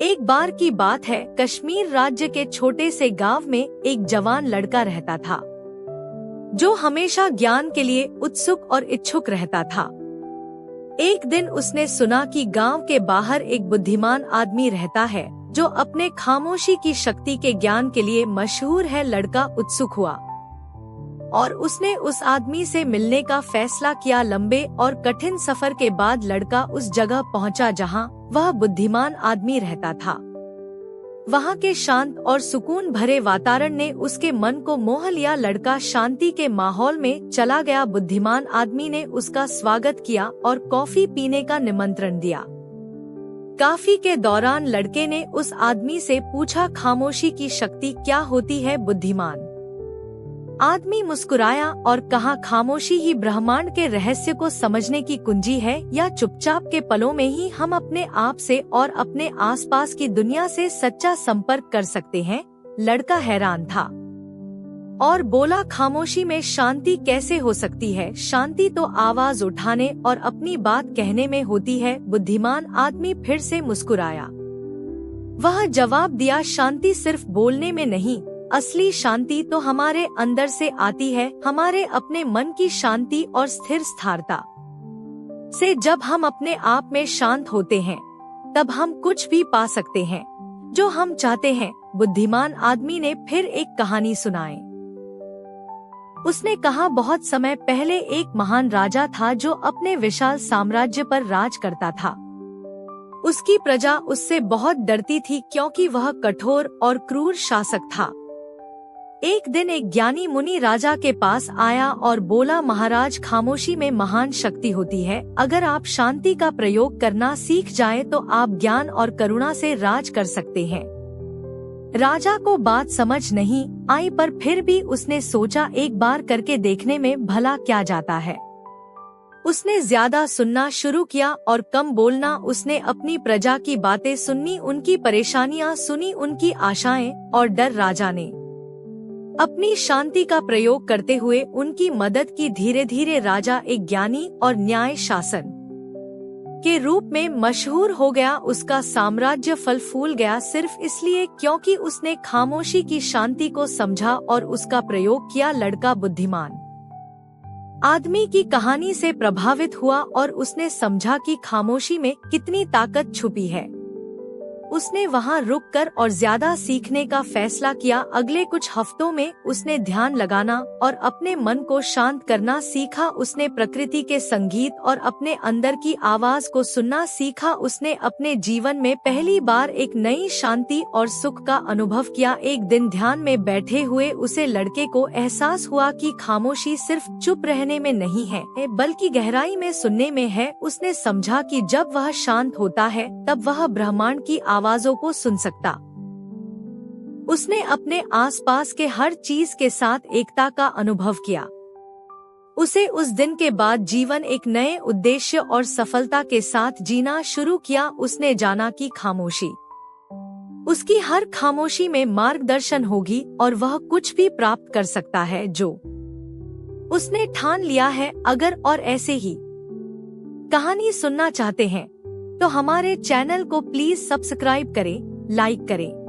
एक बार की बात है, कश्मीर राज्य के छोटे से गांव में एक जवान लड़का रहता था जो हमेशा ज्ञान के लिए उत्सुक और इच्छुक रहता था। एक दिन उसने सुना कि गांव के बाहर एक बुद्धिमान आदमी रहता है जो अपने खामोशी की शक्ति के ज्ञान के लिए मशहूर है। लड़का उत्सुक हुआ और उसने उस आदमी से मिलने का फैसला किया। लंबे और कठिन सफर के बाद लड़का उस जगह पहुंचा जहां वह बुद्धिमान आदमी रहता था। वहां के शांत और सुकून भरे वातावरण ने उसके मन को मोह लिया। लड़का शांति के माहौल में चला गया। बुद्धिमान आदमी ने उसका स्वागत किया और कॉफी पीने का निमंत्रण दिया। कॉफी के दौरान लड़के ने उस आदमी से पूछा, खामोशी की शक्ति क्या होती है? बुद्धिमान आदमी मुस्कुराया और कहा, खामोशी ही ब्रह्मांड के रहस्य को समझने की कुंजी है। या चुपचाप के पलों में ही हम अपने आप से और अपने आसपास की दुनिया से सच्चा संपर्क कर सकते हैं। लड़का हैरान था और बोला, खामोशी में शांति कैसे हो सकती है? शांति तो आवाज उठाने और अपनी बात कहने में होती है। बुद्धिमान आदमी फिर से मुस्कुराया। वह जवाब दिया, शांति सिर्फ बोलने में नहीं, असली शांति तो हमारे अंदर से आती है, हमारे अपने मन की शांति और स्थिर स्थिरता से। जब हम अपने आप में शांत होते हैं तब हम कुछ भी पा सकते हैं जो हम चाहते हैं। बुद्धिमान आदमी ने फिर एक कहानी सुनाई। उसने कहा, बहुत समय पहले एक महान राजा था जो अपने विशाल साम्राज्य पर राज करता था। उसकी प्रजा उससे बहुत डरती थी क्योंकि वह कठोर और क्रूर शासक था। एक दिन एक ज्ञानी मुनि राजा के पास आया और बोला, महाराज, खामोशी में महान शक्ति होती है। अगर आप शांति का प्रयोग करना सीख जाएं तो आप ज्ञान और करुणा से राज कर सकते हैं। राजा को बात समझ नहीं आई, पर फिर भी उसने सोचा, एक बार करके देखने में भला क्या जाता है। उसने ज्यादा सुनना शुरू किया और कम बोलना। उसने अपनी प्रजा की बातें सुनी, उनकी परेशानियां सुनी, उनकी आशाएं और डर। राजा ने अपनी शांति का प्रयोग करते हुए उनकी मदद की। धीरे धीरे राजा एक ज्ञानी और न्याय शासन के रूप में मशहूर हो गया। उसका साम्राज्य फल फूल गया सिर्फ इसलिए क्योंकि उसने खामोशी की शांति को समझा और उसका प्रयोग किया। लड़का बुद्धिमान आदमी की कहानी से प्रभावित हुआ और उसने समझा कि खामोशी में कितनी ताकत छुपी है। उसने वहां रुककर और ज्यादा सीखने का फैसला किया। अगले कुछ हफ्तों में उसने ध्यान लगाना और अपने मन को शांत करना सीखा। उसने प्रकृति के संगीत और अपने अंदर की आवाज को सुनना सीखा। उसने अपने जीवन में पहली बार एक नई शांति और सुख का अनुभव किया। एक दिन ध्यान में बैठे हुए उसे लड़के को एहसास हुआ कि खामोशी सिर्फ चुप रहने में नहीं है बल्कि गहराई में सुनने में है। उसने समझा कि जब वह शांत होता है तब वह ब्रह्मांड की आवाजों को सुन सकता। उसने अपने आसपास के हर चीज के साथ एकता का अनुभव किया। उसे उस दिन के बाद जीवन एक नए उद्देश्य और सफलता के साथ जीना शुरू किया। उसने जाना कि खामोशी उसकी हर खामोशी में मार्गदर्शन होगी और वह कुछ भी प्राप्त कर सकता है जो उसने ठान लिया है। अगर और ऐसे ही कहानी सुनना चाहते हैं तो हमारे चैनल को प्लीज सब्सक्राइब करें, लाइक करें।